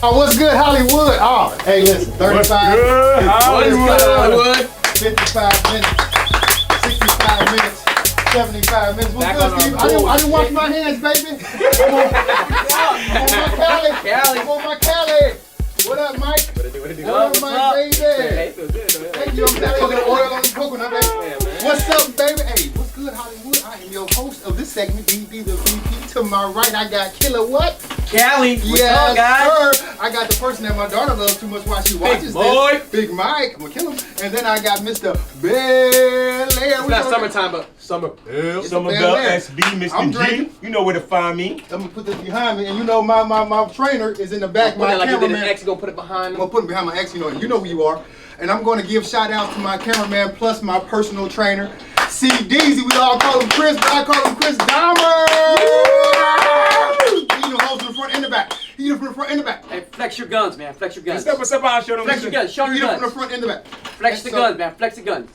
Oh, what's good, Hollywood? Oh, hey, listen, 35. Good, Hollywood. 55 minutes, 65 minutes, 75 minutes. What's good, Steve? I didn't wash my hands, baby. I'm on my Cali. What up, Mike? What up, Mike, baby? Hey, feel good, man. Thank you. I'm telling you, oil on the coconut, baby. Yeah, man. What's up, baby? Hey, what's good, Hollywood? I am your host of this segment, BB the VP. To my right, I got Killer what? Cali. What's up, guys? Sir. I got the person that my daughter loves too much while she watches this. Big Mike. I'm gonna kill him. And then I got Mr. Bel-Air. It's not summertime, but summer. Summer Bell SB, Mr. I'm G. drinking. You know where to find me. I'm gonna put this behind me, and you know my trainer is in the back. My like cameraman. you did an X, you gonna put it behind I'm gonna put him behind my ex. You know who you are. And I'm gonna give shout outs to my cameraman plus my personal trainer, C Deezy. We all call him Chris, but I call him Chris Dahmer. He the host in the front and the back. He the front and the back. Hey, flex your guns, man. Flex your guns. What's up? I'll show them. Flex your guns. Show your guns. From the front and the back. Flex the guns, man. Flex the guns.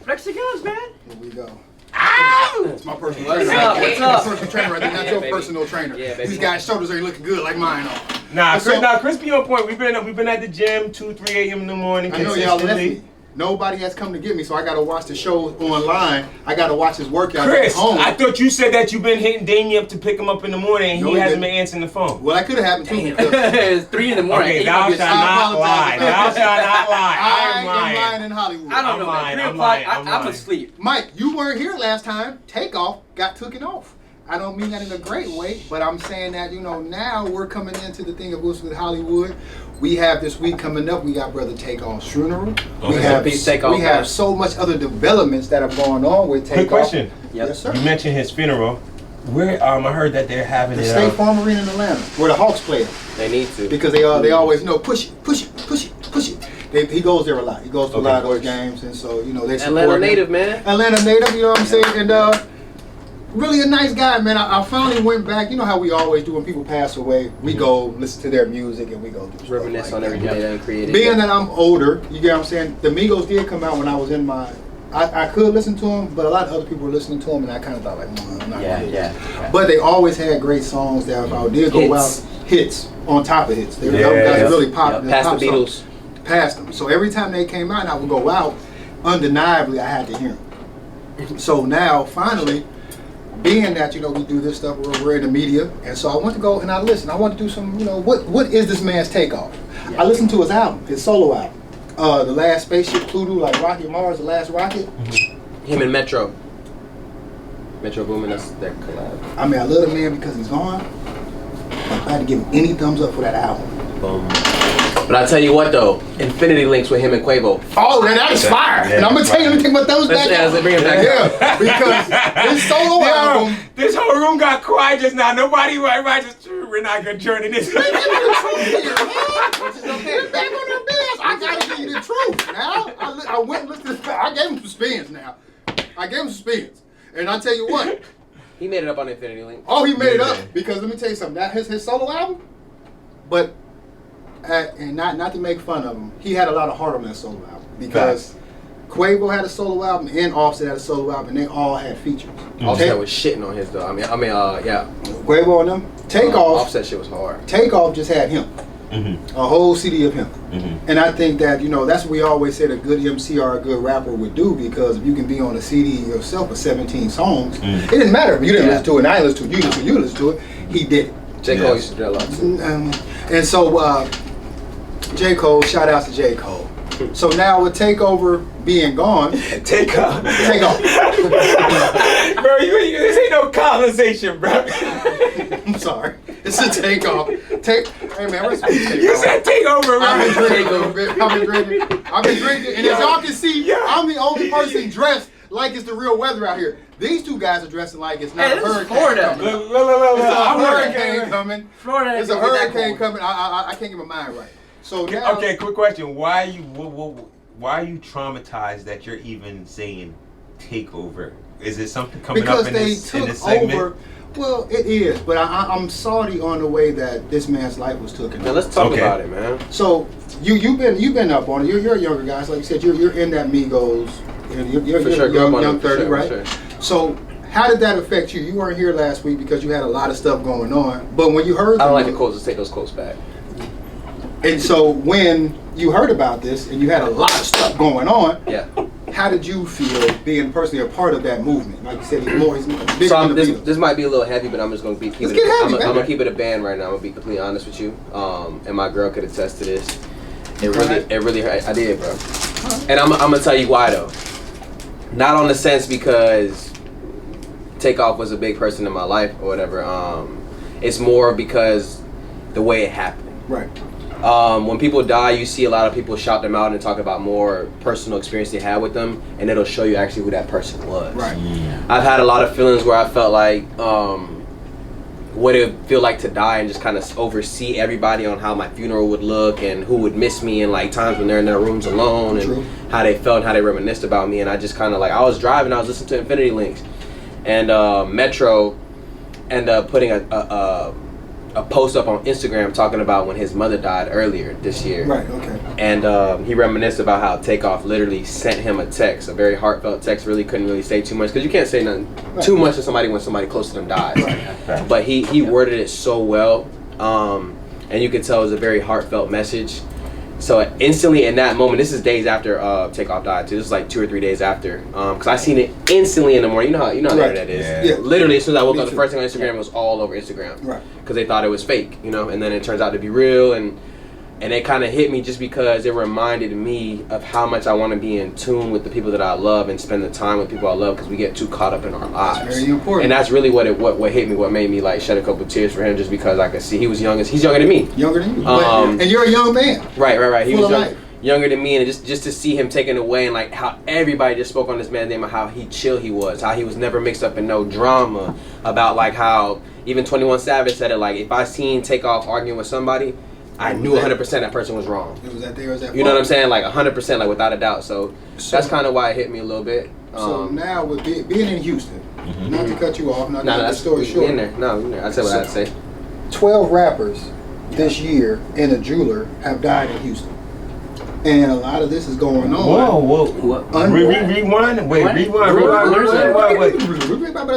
Flex the guns, man. Here we go. Ow! It's my personal What's trainer. up? What's up? My personal trainer right there, not Yeah, your baby. personal trainer. Yeah, baby. These guys' shoulders ain't looking good like mine are. Chris be on point. We've been at the gym 2, 3 a.m. in the morning. I know y'all left me. Nobody has come to get me, so I gotta watch the show online. I gotta watch his workout Chris, at home. I thought you said that you've been hitting Damien up to pick him up in the morning, and No, he he hasn't didn't. been answering the phone. Well, that could have happened too. Because It's 3 in the morning. Okay, Ain't thou gonna shalt be a- not lie. Thou shalt not lie. I am lying. lying in Hollywood. I don't know, lying, man. 3 I'm o'clock, lying, I'm I'm lying. asleep. Mike, you weren't here last time. Takeoff got taken off. I don't mean that in a great way, but I'm saying that, now we're coming into the thing of what's with Hollywood. We have this week coming up, we got Brother Takeoff's funeral. We have so much other developments that are going on with Takeoff. Quick question. Yes, sir. You mentioned his funeral. Where I heard that they're having The it State Farm Arena in Atlanta, where the Hawks play it. They need to. Because they always, push it. He goes there a lot. He goes to a lot of those games, and so, they support Atlanta him. native, man. Atlanta native, you know what I'm saying? And really a nice guy, man. I finally went back. You know how we always do when people pass away. We go listen to their music and we go do Reminisce stuff on like everything they done created. Being that I'm older, you get what I'm saying? The Migos did come out when I was in my... I could listen to them, but a lot of other people were listening to them, and I kind of thought like, no, I'm not gonna do this. But they always had great songs that if I did go out, hits on top of hits. They were guys really popular. Past the Beatles. Past them. So every time they came out and I would go out, undeniably I had to hear them. So now, finally, being that, we do this stuff, we're in the media, and so I want to go and I listen. I want to do some, what is this man's Takeoff? I listened to his album, his solo album. The last Spaceship Pluto, like Rocket Mars, the last rocket. Him and Metro Boomin, that's their collab. I mean, I love the man because he's gone. But if I had to give him any thumbs up for that album. Boom. But I tell you what though, Infinity Links with him and Quavo. Oh, that is fire! Yeah. And I'm gonna tell you, let me take my thumbs back. Let's bring it back. Yeah, because his solo album. This whole room got quiet just now. Everybody just, we're not gonna join in this. Which is okay. Back on their bills. I gotta give you the truth. Now, I went and listened to this. I gave him some spins now. And I tell you what. He made it up on Infinity Links. Oh, he made it up. Because let me tell you something. That his solo album, but and not to make fun of him, he had a lot of heart on that solo album. Because Quavo had a solo album and Offset had a solo album, and they all had features. Offset was shitting on his though. I mean, yeah. Quavo on them. Takeoff. Offset shit was hard. Takeoff just had him. A whole CD of him. And I think that, that's what we always said a good MC or a good rapper would do, because if you can be on a CD yourself with 17 songs, it didn't matter if you didn't listen to it and I didn't listen to it, you listen to it, he did it. J. Cole used to do that a lot too. And so, J. Cole, shout out to J. Cole. So now with Takeover being gone, Take off. Bro, this ain't no colonization, bro. I'm sorry. It's a Takeoff. Hey man, where's Takeoff? You said take over, bro. I've been drinking a little bit. I've been drinking. And as y'all can see, I'm the only person dressed like it's the real weather out here. These two guys are dressing like it's not a hurricane coming. It's a hurricane coming. Florida. It's a hurricane coming. I can't get my mind right. So now, Okay, quick question. Why are you traumatized that you're even saying takeover? Is it something coming because up in they this took segment? over. Well, it is, but I'm salty on the way that this man's life was taken. Man, let's talk about it, man. So you've been up on it. You're a younger guy, so like you said, you're in that Migos. You're For sure, young 30, for right? sure. So how did that affect you? You weren't here last week because you had a lot of stuff going on. But when you heard, I don't like the quotes. Let's take those quotes back. And so when you heard about this and you had a lot of stuff going on, Yeah. how did you feel being personally a part of that movement? Like you said, he's bigger So than the Beatles. this might be a little heavy, but I'm just gonna keep Let's it. get heavy, I'm man. gonna keep it a band right now. I'm gonna be completely honest with you. And my girl could attest to this. It really hurt. I did, bro. And I'm gonna tell you why though. Not on the sense because Takeoff was a big person in my life or whatever. It's more because the way it happened. Right. When people die, you see a lot of people shout them out and talk about more personal experience they had with them, and it'll show you actually who that person was. Right. I've had a lot of feelings where I felt like what it would feel like to die and just kind of oversee everybody on how my funeral would look and who would miss me, and like times when they're in their rooms alone and True. how they felt and how they reminisced about me. And I just kind of like, I was driving, I was listening to Infinity Links, and Metro ended up putting a post up on Instagram talking about when his mother died earlier this year. Right, okay. And he reminisced about how Takeoff literally sent him a text, a very heartfelt text. Really couldn't really say too much because you can't say nothing too much to somebody when somebody close to them dies. Right. But he worded it so well, and you could tell it was a very heartfelt message. So instantly in that moment, this is days after Takeoff died too. This is like 2 or 3 days after, because I seen it instantly in the morning. You know how the Right. internet is. Yeah. Yeah. Literally, as soon as I woke Me up, the too. first thing on Instagram was all over Instagram. Right. Because they thought it was fake, you know, and then it turns out to be real, and it kind of hit me just because it reminded me of how much I want to be in tune with the people that I love and spend the time with people I love, because we get too caught up in our lives. That's very important. And that's really what hit me, what made me like shed a couple tears for him, just because I could see he's younger than me. Younger than you. Um, and you're a young man. Right. He Full was of young, life. younger than me, and just to see him taken away, and like how everybody just spoke on this man's name, and how chill he was, how he was never mixed up in no drama, about like how even 21 Savage said it, like if I seen Takeoff arguing with somebody, I knew 100% that person was wrong. It was that there, was that You know what I'm saying? Like 100%, like without a doubt. So So- that's kind of why it hit me a little bit. So now with being in Houston, not to cut you off, not to nah, cut the that's story short. in there. No, in there. I said what I had to say. 12 rappers this year and a jeweler have died in Houston. And a lot of this is going on. Whoa. Rewind. Wait, rewind.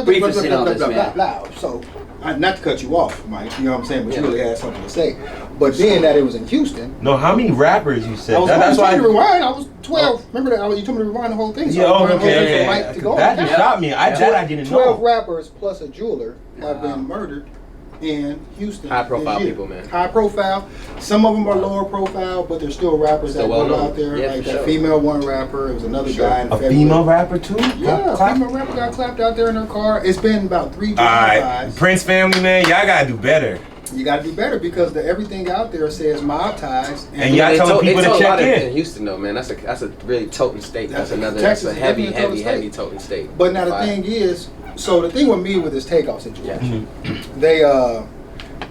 Brief us in on this, man. So, not to cut you off, Mike, you know what I'm saying, but you really had something to say. But being that it was in Houston, No, how many rappers you said? I was That's why. to rewind. I was 12. Remember that? You told me to rewind the whole thing. So Yeah, I was okay. for Mike to go That on. just shot me. That I didn't 12 know. rappers plus a jeweler have been murdered in Houston. High profile this year. people, man. High profile. Some of them are lower profile, but they're still rappers Still that well go known. out there. Yeah, like for that sure. female one rapper. It was another guy in A February. female rapper too? Yeah, Clap. female rapper got clapped out there in her car. It's been about 3 Alright, drive-bys. Prince family, man, y'all gotta do better. You got to do better because everything out there says mob ties. And y'all They telling told- people they to told a check lot in. Houston though, man. That's a really toting state. That's That's Texas a is heavy definitely a toting state. toting state. But now the Fire. thing is, so the thing with me with this Takeoff situation, Yeah.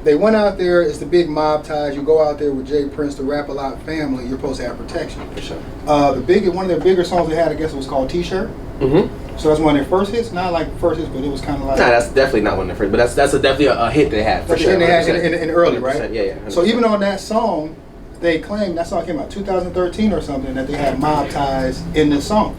they went out there. It's the big mob ties. You go out there with Jay Prince, the Rap A Lot family. You're supposed to have protection. For sure. One of their bigger songs they had, I guess, it was called T-Shirt. Mm-hmm. So that's one of their first hits. Not like first hits, but it was kind of like. Nah, that's definitely not one of the first, but that's definitely a hit they had for That's the sure. hit they had 100%. in early, right? 100%, Yeah. So 100%. even on that song, they claimed that song came out 2013 or something, that they had mob ties in this song.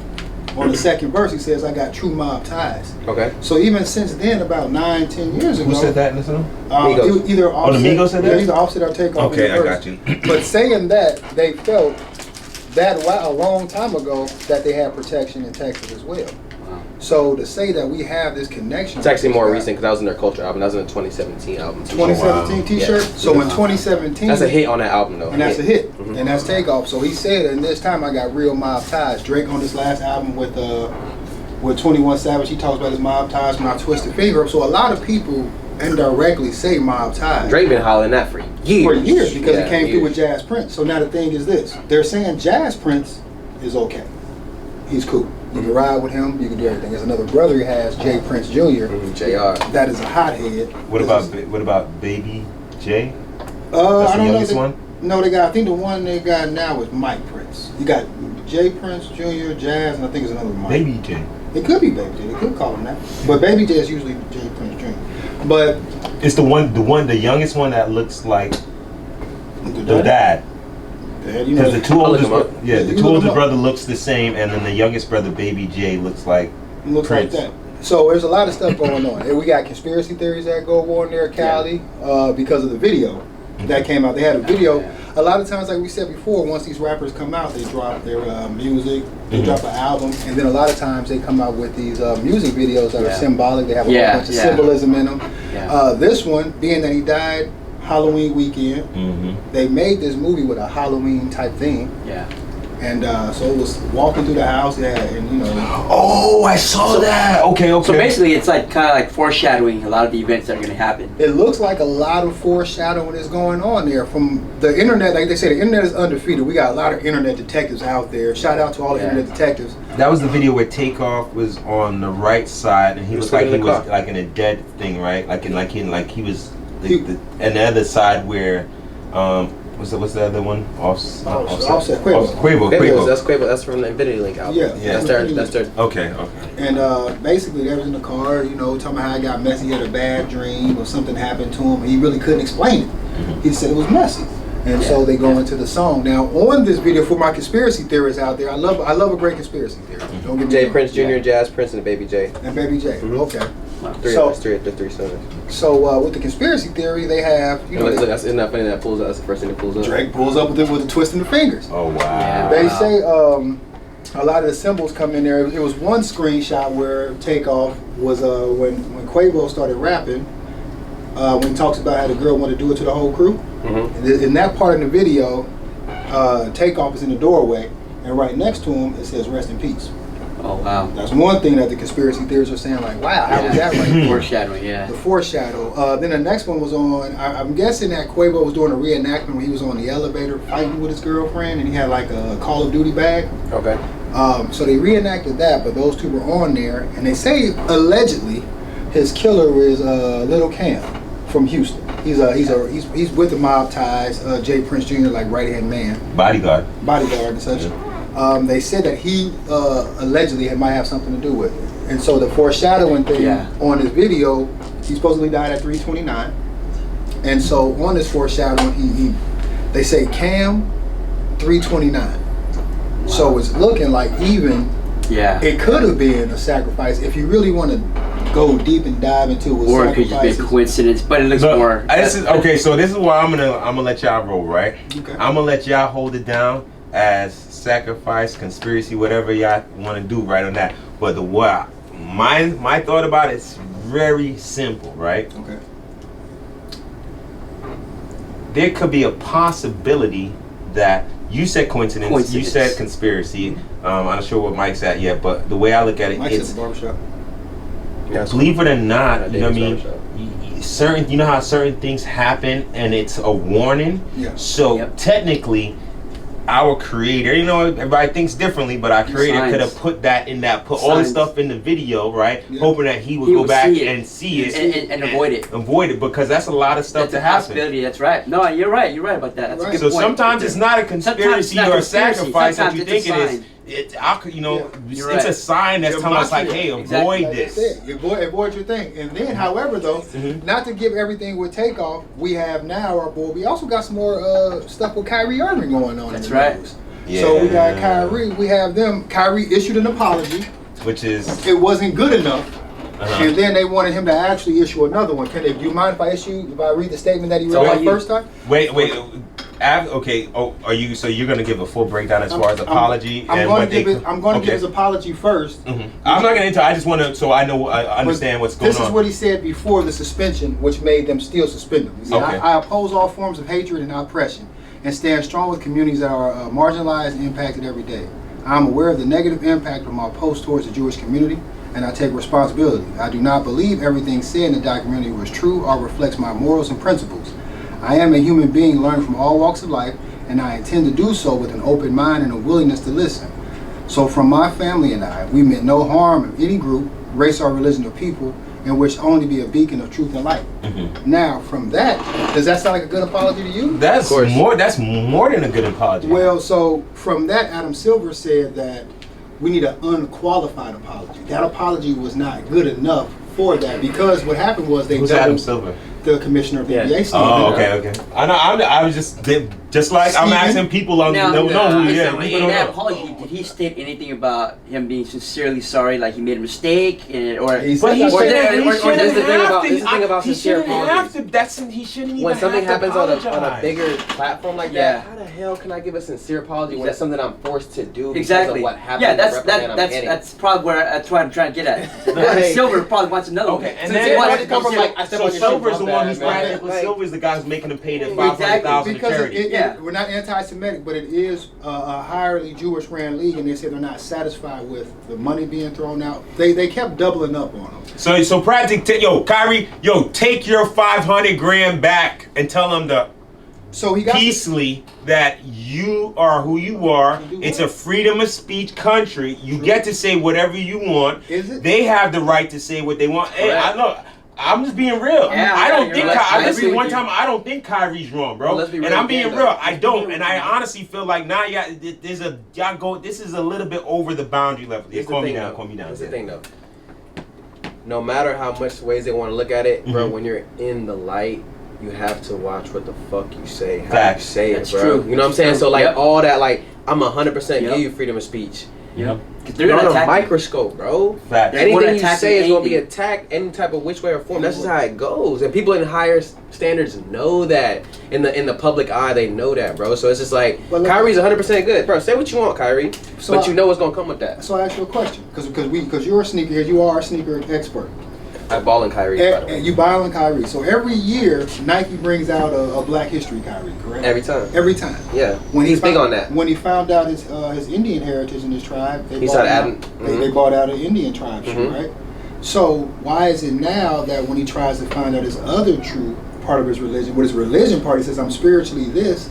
On the second verse, he says, "I got true mob ties." Okay. So even since then, about 9-10 years ago, Who said that in the song? Migos. Either the Offset, Migos said that? either Offset or Takeoff. Okay, in the I verse. got you. But saying that, they felt that a long time ago that they had protection in Texas as well. So to say that we have this connection, It's actually with more this guy- recent because that was in their culture album. That was in the 2017 album. 2017 Wow. T-shirt. Yeah. So in 2017, That's a hit on that album though. and that's a hit, Mhm. and that's Takeoff. So he said, and this time I got real mob ties. Drake on this last album with 21 Savage, he talks about his mob ties when I twisted finger. So a lot of people indirectly say mob ties Drake been hollering that for years. for years because Yeah, it came through years. with Jazz Prince. So now the thing is this: they're saying Jazz Prince is okay. He's cool. You can ride with him. You can do everything. There's another brother he has, Jay Prince Jr. JR. That is a hothead. What about Baby J? That's I the don't know. youngest one? No, they got. I think the one they got now is Mike Prince. You got Jay Prince Jr., Jazz, and I think it's another Mike. Baby J. It could be Baby J. They could call him that. But Baby J is usually Jay Prince Jr. But It's the youngest one that looks like the dad. You know, Because the two I'll look oldest, him up. yeah, You the look two him oldest up. brother looks the same, and then the youngest brother, Baby J, looks like looks like Prince. that. So there's a lot of stuff going on. And we got conspiracy theories that go on there, Cali, because of the video that came out. They had a video. a lot of times, like we said before, once these rappers come out, they drop their music, they drop an album, and then a lot of times they come out with these music videos that are symbolic. They have a whole bunch of symbolism in them. This one, being that he died Halloween weekend, they made this movie with a Halloween type theme. And so it was walking through the house, and you know. Oh, I saw that. Okay. So basically, it's like kind of like foreshadowing a lot of the events that are going to happen. It looks like a lot of foreshadowing is going on there. From the internet, like they say, the internet is undefeated. We got a lot of internet detectives out there. Shout out to all the internet detectives. That was the video where Takeoff was on the right side, and he looked like he was like in a dead thing, right? Like he was, and the other side where. What's the other one? Offset. Quavo. That's Quavo. That's from the Infinity Link album. Yeah. That's their. Okay. And basically, they was in the car, you know, talking about how it got messy. He had a bad dream or something happened to him. And he really couldn't explain it. He said it was messy. And so they go into the song. Now, on this video, for my conspiracy theorists out there, I love a great conspiracy theory. Don't get me Jay wrong. Prince Jr., Jazz Prince, and Baby J. And Baby J. Okay. Three singers. So with the conspiracy theory, they have, you know, isn't that funny that pulls up? That's the first thing that pulls up. Drake pulls up with the twist in the fingers. Oh wow! They say a lot of the symbols come in there. It was one screenshot where Takeoff was when Quavo started rapping. When he talks about how the girl wanted to do it to the whole crew. In that part in the video, Takeoff is in the doorway, and right next to him it says "Rest in Peace." Oh wow! That's one thing that the conspiracy theorists are saying, like, wow, how was that right there? Foreshadowing, The foreshadow. Then the next one was on, I'm guessing that Quavo was doing a reenactment when he was on the elevator fighting with his girlfriend, and he had like a Call of Duty bag. Okay. So they reenacted that, but those two were on there, and they say allegedly his killer is Little Cam from Houston. He's with the mob ties. Jay Prince Jr. like right hand man. Bodyguard and such. They said that he allegedly might have something to do with it. And so the foreshadowing thing on his video, he supposedly died at 3:29. And so on this foreshadowing, they say Cam 3:29. Wow. So it's looking like even it could have been a sacrifice if you really want to go deep and dive into it. Or it could just be a coincidence, but it looks more. Okay, so this is why I'm gonna let y'all roll, right? Okay. I'm gonna let y'all hold it down as sacrifice, conspiracy, whatever y'all want to do right on that. But my thought about it is very simple, right? Okay. There could be a possibility that you said coincidence. You said conspiracy. I'm not sure what Mike's at yet, but the way I look at it, Mike's at the barbershop. Believe it or not, you know what I mean? You know how certain things happen and it's a warning? Yeah. So technically, our creator, you know, everybody thinks differently, but our creator could have put all this stuff in the video, right? Yeah. Hoping that he would go back and see it and avoid it. Avoid it, because that's a lot of stuff to happen. Possibility, that's right. No, you're right about that. That's a good point. So sometimes it's not a conspiracy or a sacrifice that you think it is. It's a sign that's telling us like, hey, avoid this. Avoid your thing. And then, however, though, not to give everything with Takeoff, we have now our boy. We also got some more stuff with KYRIE Irving going on. That's right. Yeah. So we got KYRIE. We have them. KYRIE issued an apology, which is it wasn't good enough. And then they wanted him to actually issue another one. Do you mind if I read the statement that he read the first time? Wait. Okay. Oh, so you're gonna give a full breakdown as far as apology? I'm going to give his apology first. I'm not gonna enter. I just want to, so I know, I understand what's going on. This is what he said before the suspension, which made them still suspend him. He said, I oppose all forms of hatred and oppression, and stand strong with communities that are marginalized and impacted every day. I'm aware of the negative impact of my post towards the Jewish community, and I take responsibility. I do not believe everything said in the documentary was true or reflects my morals and principles. I am a human being learning from all walks of life, and I intend to do so with an open mind and a willingness to listen. So from my family and I, we meant no harm of any group, race or religion or people, and wish only be a beacon of truth and light. Now, from that, does that sound like a good apology to you? That's more than a good apology. Well, so from that, Adam Silver said that we need an unqualified apology. That apology was not good enough for that, because what happened was they Who's Adam Silver? The commissioner of the NBA. Oh, okay. I know. I was just Just like I'm Steven? asking people on Now, don't know who he is. nah, People In don't that know. apology, did he state anything about him being sincerely sorry, like he made a mistake, or He But he said- Or shouldn't. there- He or there's shouldn't the thing have about- to. there's the thing about He sincere shouldn't have apologies. to. He shouldn't even When something have to happens on a apologize. bigger platform like Yeah. that, how the hell can I give a sincere apology when it's something I'm forced to do because exactly? of what happened? Yeah, the reprimand I'm getting? that's probably where that's what I'm trying to get at. Like- Silver probably wants another one. Okay, and Sincere then apologies come from like I step so on your Silver's shoe, the my one bad, who's man. practically Like- Silver's the guy who's making them pay their Exactly. $500,000 to Because charity. Yeah. we're not anti-Semitic, but it is a highly Jewish-ran league, and they said they're not satisfied with the money being thrown out. They kept doubling up on them. So practically, Kyrie, take your 500 grand back and tell them to So he got peacefully that you are who you are. You do It's what? a freedom of speech country. You get to say whatever you want. Is it? They have the right to say what they want. Hey, I know. I'm just being real. Yeah, I don't you're think. right. I I listen agree one with you. time. I don't think Kyrie's wrong, bro. Well, let's be and real I'm being again, real. though. I don't, and I honestly feel like now, y'all go. This is a little bit over the boundary level. Yeah, Here's the calm me thing, down. though. Calm me down. Here's the thing, though. No matter how much ways they want to look at it, bro, when you're in the light, you have to watch what the fuck you say, how Facts. you say That's it, bro. true. You know what I'm saying? That's So like true. Yep. all that, like I'm 100% Yep. give you freedom of speech. Yep. They're They're on gonna a attack you. microscope, bro. Facts. They wanna Anything you attack say you, is gonna be anything. attacked any type of which way or form. That's just how it goes. And people in higher standards know that. In the public eye, they know that, bro. So it's just like But look- Kyrie's 100% good, bro. Say what you want, Kyrie, So but I- you know what's gonna come with that. So I ask you a question, because you're a sneakerhead, you are a sneaker expert. I ball in Kyrie, by the way. And you buy on Kyrie. So every year Nike brings out a Black History Kyrie, correct? Every time. Every time. Yeah. When He's big found- on that. When he found out his Indian heritage in his tribe, He started adding. They bought out an Indian tribe shoe, Mhm. right? So why is it now that when he tries to find out his other true part of his religion, what his religion part, he says, I'm spiritually this,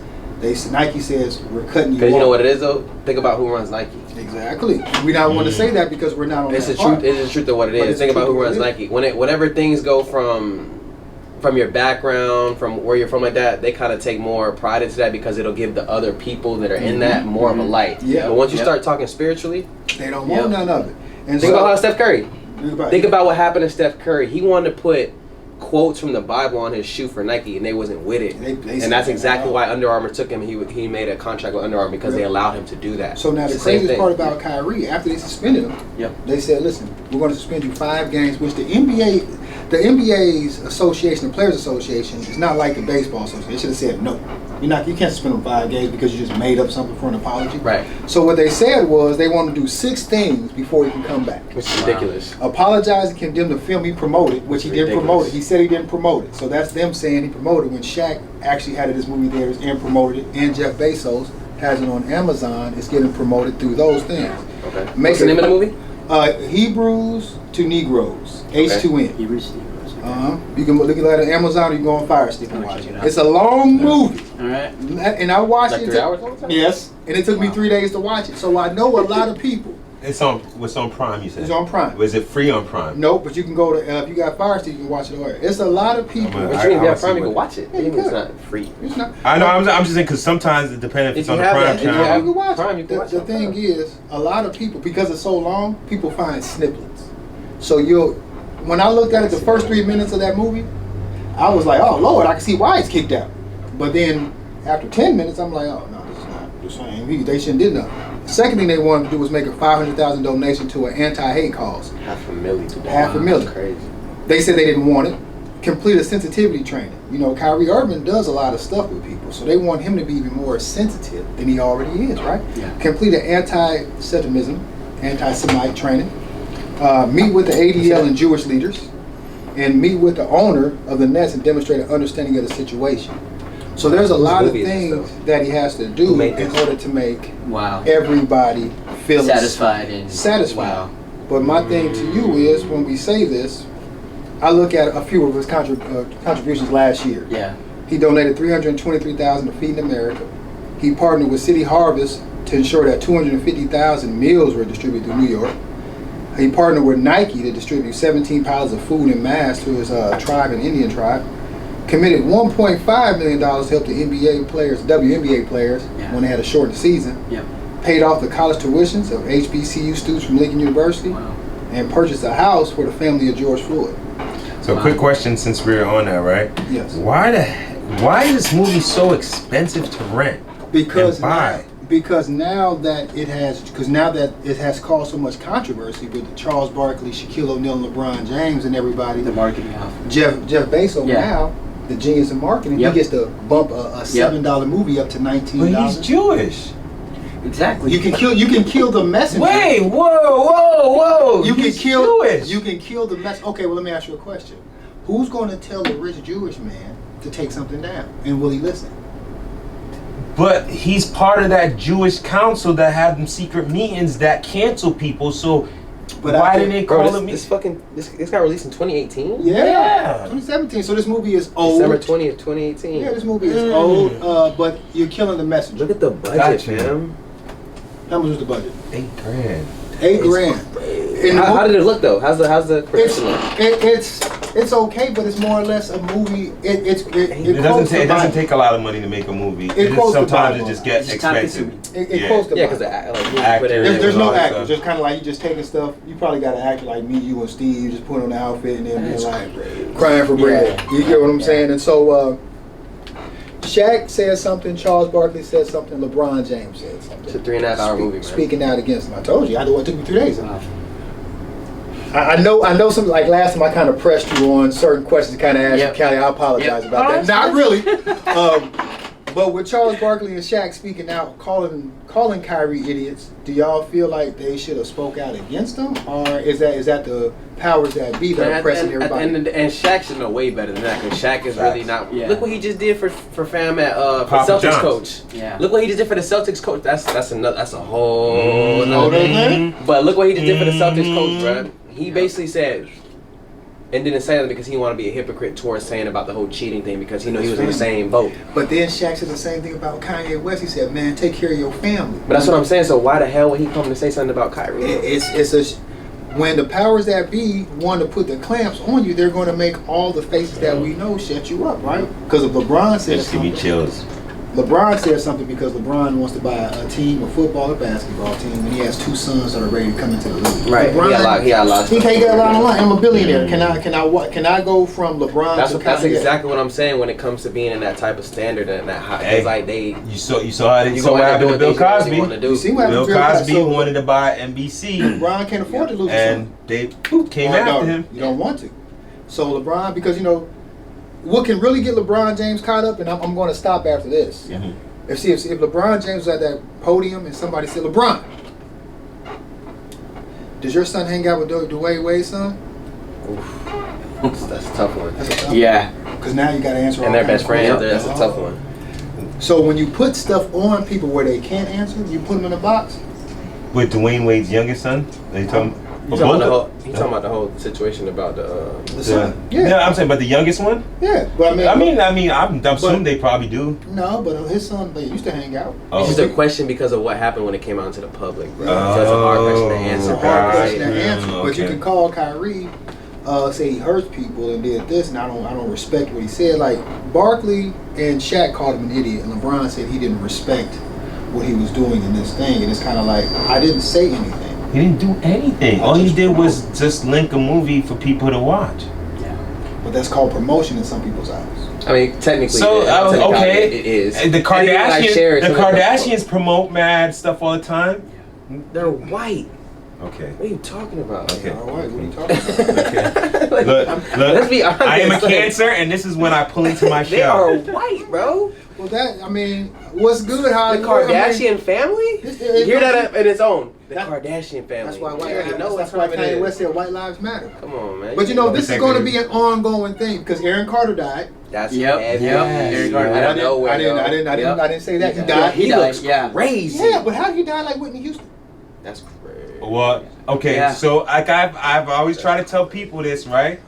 Nike says, we're cutting you Because you know off. what it is though? Think about who runs Nike. Exactly. We don't want to say that because we're not on It's that the part. truth. It's the truth of what it But is. it's Think the about truth who of runs what it Nike. Whenever things go from your background, from where you're from, like that, they kind of take more pride into that because it'll give the other people that are in that more of a light. Yeah. But once you Yep. start talking spiritually, They don't want none of it. And think so, about how Steph Curry. think Think about what happened to Steph Curry. He wanted to put quotes from the Bible on his shoe for Nike, and they wasn't with it. They And that's said, exactly "No." why Under Armour took him. He made a contract with Under Armour because they allowed him to do that. So now the It's same craziest thing. part about Kyrie, after they suspended him, Yep. they said, listen, we're going to suspend you 5 games, which the NBA's association, the Players Association, is not like the baseball association. They should have said no. You can't suspend him 5 games because you just made up something for an apology. Right. So what they said was they want to do 6 things before he can come back. Which is ridiculous. Apologize and condemn the film he promoted, which he didn't Ridiculous. promote it. He said he didn't promote it. So that's them saying he promoted when Shaq actually had this movie theaters and promoted it, and Jeff Bezos has it on Amazon. It's getting promoted through those things. Okay. Make What's the name of the movie? Hebrews to Negroes, H2N. He recently. You can look at it on Amazon or you can go on Fire Stick and I'm gonna watch check it. it out. It's a long movie. All right. And I watched Like it. 3 hours long time? Yes. And it took me 3 days to watch it. So I know a lot of people. It's on Prime. You said It's on Prime. Was it free on Prime? Nope, but you can go to, if you got Fire Stick, you can watch it over. It's a lot of people. I'm But I- you ain't I got see Prime, you what- can watch it. Yeah, you It's could. not free. It's not. I know. I'm just saying because sometimes it depends if it's If on you the have Prime that, if you channel. have- You can watch Prime, it. you can watch The it on thing Prime. is, a lot of people, because it's so long, people find snippets. So when I looked at it, the first 3 minutes of that movie, I was like, oh Lord, I can see why it's kicked out. But then after 10 minutes, I'm like, oh no, this is not the same. They shouldn't did nothing. Second thing they wanted to do was make a $500,000 donation to an anti-hate cause. $500,000. $500,000. Crazy. They said they didn't want it. Complete a sensitivity training. Kyrie Irvin does a lot of stuff with people, so they want him to be even more sensitive than he already is, right? Yeah. Complete an anti-Semitism, anti-Semite training. Meet with the ADL and Jewish leaders, and meet with the owner of the Nets and demonstrate an understanding of the situation. So there's a lot of movie is this, things though? that he has to Who do made in this? order to make Wow. everybody feel Satisfied and satisfied. Wow. But my thing to you is, when we say this, I look at a few of his contributions last year. Yeah. He donated $323,000 to Feeding America. He partnered with City Harvest to ensure that 250,000 meals were distributed through New York. He partnered with Nike to distribute 17 piles of food and masks to his tribe and Indian tribe. Committed $1.5 million to help the NBA players, WNBA players, Yeah. when they had a shortened season. Yep. Paid off the college tuitions of HBCU students from Lincoln University. Wow. And purchased a house for the family of George Floyd. So, quick question since we're on that, right? Yes. Why Why is this movie so expensive to rent? Because and buy? now that it has caused so much controversy with Charles Barkley, Shaquille O'Neal, LeBron James, and everybody. The marketing off. Jeff Bezos Yeah. now, the genius in marketing, Yep. he gets to bump a $7 movie up to $19. But he's Jewish. Exactly. You can kill the messenger. Wait, whoa! You can He's kill Jewish. You can kill the mess. Okay, well let me ask you a question. Who's going to tell the rich Jewish man to take something down, and will he listen? But he's part of that Jewish council that have them secret meetings that cancel people. So But why didn't they call him? this got released in 2018. Yeah, 2017. So this movie is old. December 20th, 2018. Yeah, this movie is old. But you're killing the messenger. Look at the budget, Gotcha. fam. How much was the budget? $8,000. $8,000. And How did it look though? How's the production look? It's okay, but it's more or less a movie. It doesn't take a lot of money to make a movie. It quotes the Sometimes Bible. it just gets It's time expensive. consuming. It quotes the Yeah, Bible. because Actors. There's no all that actors. stuff. Just kind of like you just taking stuff. You probably got an actor like me, you and Steve, just putting on the outfit and then being like crying for bread. Yeah. You get what I'm saying? And so Shaq said something, Charles Barkley said something, LeBron James said something. It's a 3.5 hour movie, man. Speaking out against him. I told you, it took me 3 days. Wow. I know something like last time I kind of pressed you on certain questions, kind of asked Yep. you, Callie, I apologize Yep. about Oh, that. that's Not fine. really. But with Charles Barkley and Shaq speaking out, calling KYRIE idiots, do y'all feel like they should have spoke out against them? Or is that the powers that be that are pressing everybody? And Shaq should know way better than that, because Shaq is really not. Yeah. Look what he just did for fam at for Papa Celtics John's. coach. Yeah. Look what he just did for the Celtics coach. That's a whole Oh, another that thing. thing? But look what he just did for the Celtics coach, bro. He basically said, and didn't say that because he wanted to be a hypocrite towards saying about the whole cheating thing, because he knew he was in the same boat. But then Shaq said the same thing about Kanye West. He said, "Man, take care of your family." But that's what I'm saying. So why the hell would he come to say something about Kyrie? When the powers that be want to put the clamps on you, they're going to make all the faces that we know shut you up, right? Because if LeBron says Just give me chills. LeBron said something because LeBron wants to buy a team, a football or basketball team, and he has 2 sons that are ready to come into the league. Right. LeBron, He got a lot. He can't get a lot of line. I'm a billionaire. Can I go from LeBron That's to that's Kanye? exactly what I'm saying when it comes to being in that type of standard and that high. Hey. It's like they. You saw how You they go so what out happened there to doing Bill things you really Cosby. want to You do. see what happened Bill to Bill Cosby So wanted to buy NBC, LeBron can't afford to lose his and son. they came Or after no, him. You don't want to. So LeBron, because what can really get LeBron James caught up, and I'm going to stop after this. Mhm. If LeBron James was at that podium and somebody said, "LeBron, does your son hang out with Dwayne Wade's son?" That's a tough one. That's a tough Yeah. Because now you got to answer. And all they're kinds best of friends. questions. That's a tough one. So when you put stuff on people where they can't answer, you put them in a box. With Dwayne Wade's youngest son, they told him. He's talking about the whole situation about The son. Yeah, Yeah. I'm saying, but the youngest one. Yeah. But I'm assuming they probably do. no, but his son, they used to hang out. It's just a question because of what happened when it came out into the public, bro. So it's a hard question to It's answer. a hard question to Right. answer. But you Okay. can call Kyrie, say he hurts people and did this, and I don't respect what he said. Like Barkley and Shaq called him an idiot, and LeBron said he didn't respect what he was doing in this thing, and it's kind of like I didn't say anything. He didn't do anything. All he did was just link a movie for people to watch. But that's called promotion in some people's eyes. I mean, technically, So okay, it is. And the And even when I Kardashians, share it, the somebody- Kardashians promote mad stuff all the time. They're white. Okay. What are you talking about? Okay. All right, what are you talking about? Okay. Like, Look, let's be honest. I am a like, Cancer, and this is when I pull into my They are shell. white, bro. Well, what's good? How The Kardashian family? It- Hear that in its own. The That- Kardashian family. That's why You already know that's what why time it Kanye is. West said white lives matter. Come on, man. But this is going to be an ongoing thing because Aaron Carter died. That's Yep, heavy. yep. Aaron Carter I out of nowhere, yo. didn't say that. He Yep. died. He died, looks yeah. crazy. Yeah, but how did he die like Whitney Houston? That's crazy. Well, okay, Yeah. so like I've always tried to tell people this, right?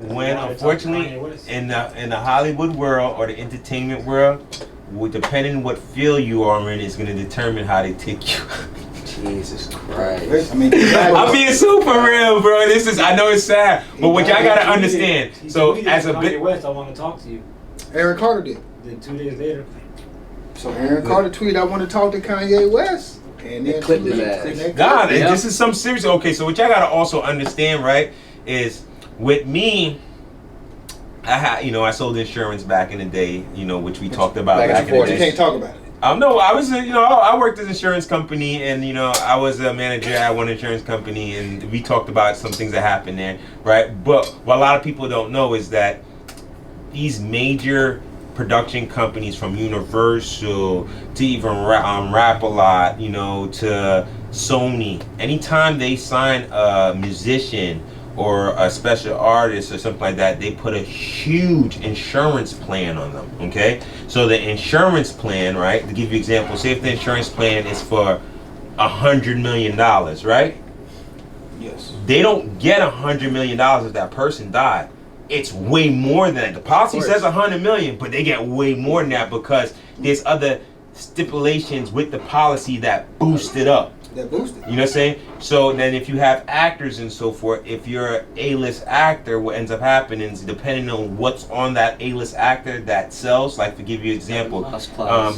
When unfortunately in the Hollywood world or the entertainment world, depending what field you are in, is going to determine how they take you. Jesus Christ. I mean, I'm being super real, bro. I know it's sad, but what y'all gotta understand. He So tweeted as a Kanye bit, West, I want to talk to you. Aaron Carter did. Then 2 days later, So Aaron Carter tweeted, "I want to talk to Kanye West," and then clipped his they ass. clipped nah, him. this is some serious. Okay, so what y'all gotta also understand, right, is with me, I sold insurance back in the day, which we talked about back in back the in the 40s. You day. can't talk about it. No, I was, I worked at an insurance company, and I was a manager at one insurance company, and we talked about some things that happened there, right? But what a lot of people don't know is that these major production companies, from Universal to even Rap-A-Lot, to Sony, anytime they sign a musician or a special artist or something like that, they put a huge insurance plan on them, okay? So the insurance plan, right, to give you an example, say if the insurance plan is for $100 million, right? Yes. They don't get $100 million if that person died. It's way more than that. The policy says $100 million, but they get way more than that because there's other stipulations with the policy that boost it up. That boosted. You know what I'm saying? So then if you have actors and so forth, if you're an A-list actor, what ends up happening is depending on what's on that A-list actor that sells, like to give you an example,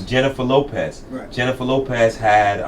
Jennifer Lopez. Right. Jennifer Lopez had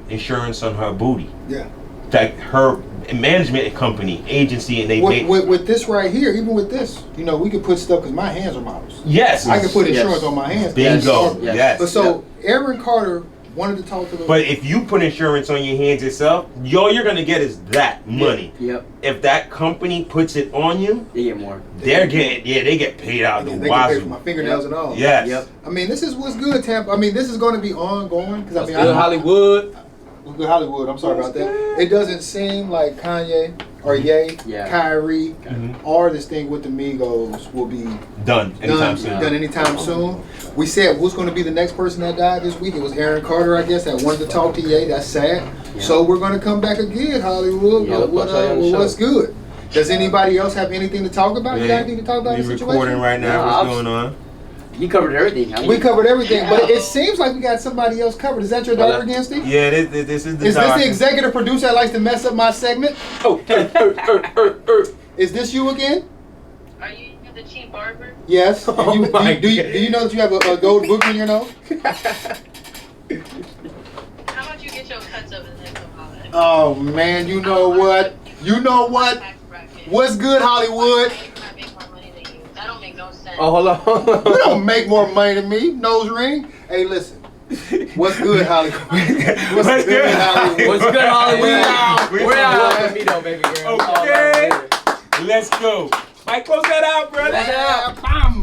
insurance on her booty. Yeah. Like her management company, agency, and they made... With this right here, even with this, we could put stuff, because my hands are models. Yes. I can put insurance on my hands. Bingo. Yes. But so, Aaron Carter wanted to talk to them. But if you put insurance on your hands yourself, all you're gonna get is that money. Yep. If that company puts it on you, They get more. they get paid out the they can pay for wazoo. my fingernails and all. Yes. Yep. I mean, this is what's good, Tampa. I mean, this is going to be ongoing because What's good, Hollywood? What's good, Hollywood. I'm sorry about that. It doesn't seem like Kanye or Ye, Kyrie, or this thing with the Migos will be Done anytime soon. We said who's going to be the next person that died this week. It was Aaron Carter, I guess, that wanted to talk to Ye. That's sad. Yeah. So we're going to come back again, Hollywood. Yeah, What's good? Does anybody else have anything to talk about? You got anything to talk about? We in the recording situation? right now. No, What's going on? You covered everything. Huh? We covered everything, but it seems like we got somebody else covered. Is that your daughter again, Steve? Yeah, this is the Is this daughter. the executive producer that likes to mess up my segment? Is this you again? Are you the cheap barber? Yes. Do Oh you know that you have a gold book in your nose? How about you get your cuts over the next holiday? Oh man, you know what? You know what? What's good, Hollywood? I make more money than you. That don't make no sense. Oh, hold on. You don't make more money than me, nose ring. Hey, listen. What's good, Hollywood? What's good, Hollywood? What's good, Hollywood? We We're out. out with me though, baby girl. Okay. Let's go. Mike, close that out, brother. Let's out. Bam.